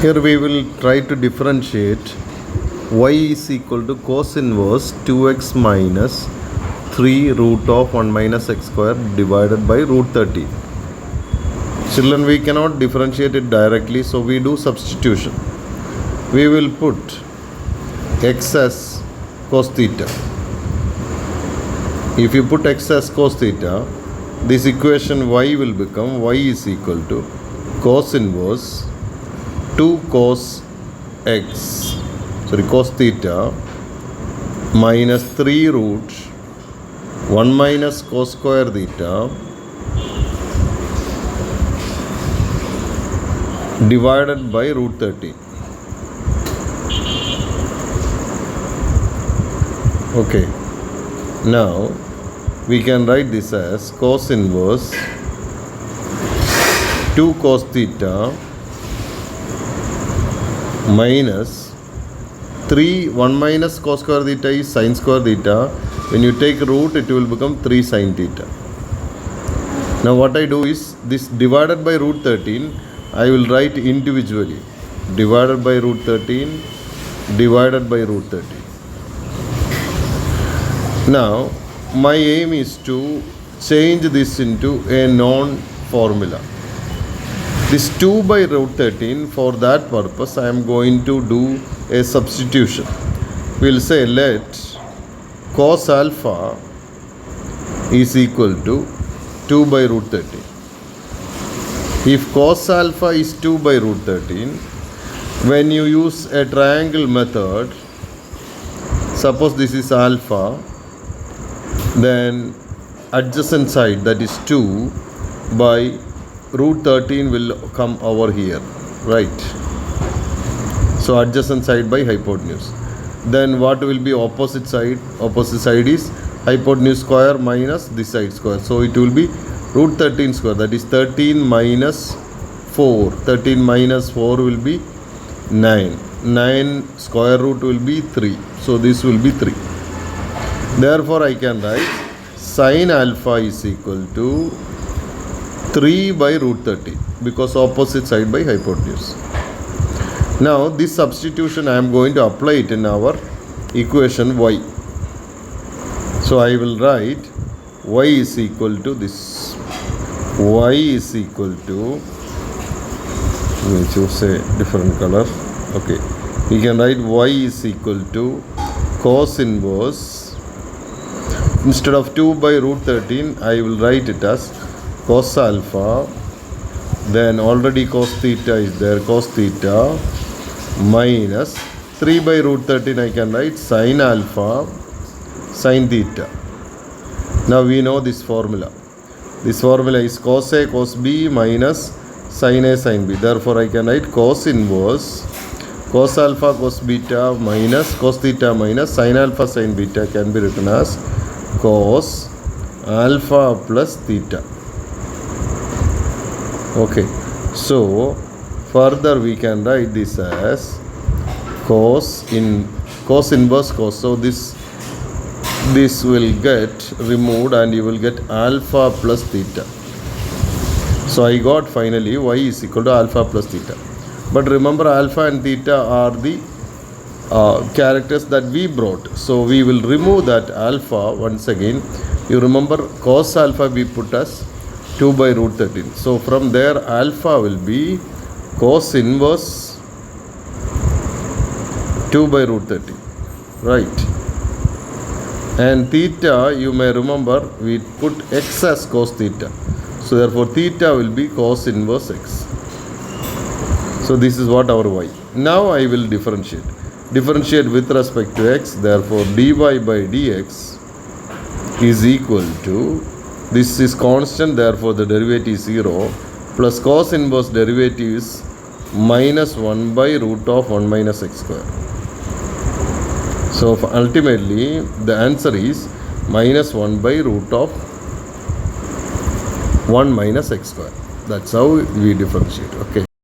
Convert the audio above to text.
Here we will try to differentiate y is equal to cos inverse 2x minus 3 root of 1 minus x square divided by root 30. Children, we cannot differentiate it directly, so we do substitution. We will put x as cos theta. If you put x as cos theta, this equation y will become y is equal to cos inverse 2 cos theta minus 3 root 1 minus cos square theta divided by root 30. Okay, now we can write this as cos inverse 2 cos theta minus 3 1 minus cos square theta is sin square theta. When you take root, it will become 3 sin theta. Now what I do is this divided by root 13 I will write individually. Divided by root 13 divided by root 13. Now my aim is to change this into a known formula. This 2 by root 13, for that purpose I am going to do a substitution. We will say let cos alpha is equal to 2 by root 13. If cos alpha is 2 by root 13, when you use a triangle method, suppose this is alpha, then adjacent side, that is 2 by root 13 will come over here, right? So adjacent side by hypotenuse. Then what will be opposite side? Opposite side is hypotenuse square minus this side square. So it will be root 13 square, that is 13 minus 4. 13 minus 4 will be 9. 9 square root will be 3. So this will be 3. Therefore I can write sin alpha is equal to 3 by root 30 because opposite side by hypotenuse. Now this substitution I am going to apply it in our equation y. So I will write y is equal to this. Y is equal to, let me choose a different color. Okay, we can write y is equal to cos inverse. Instead of 2 by root 13, I will write it as cos alpha, then already cos theta is there, cos theta minus 3 by root 13 I can write sin alpha sin theta. Now we know this formula. This formula is cos A cos B minus sin A sin B. Therefore I can write cos inverse cos alpha cos beta minus cos theta minus sin alpha sin beta can be written as cos alpha plus theta. Okay, so further we can write this as cos inverse cos. So this will get removed and you will get alpha plus theta. So I got finally y is equal to alpha plus theta. But remember, alpha and theta are the characters that we brought. So we will remove that alpha once again. You remember cos alpha we put as 2 by root 13. So from there alpha will be cos inverse 2 by root 13. Right. And theta, you may remember, we put x as cos theta. So therefore theta will be cos inverse x. So this is what our y. Now I will differentiate. Differentiate with respect to x. Therefore dy by dx is equal to, this is constant, therefore the derivative is 0, plus cos inverse derivative is minus 1 by root of 1 minus x square. So ultimately the answer is minus 1 by root of 1 minus x square. That's how we differentiate. Okay.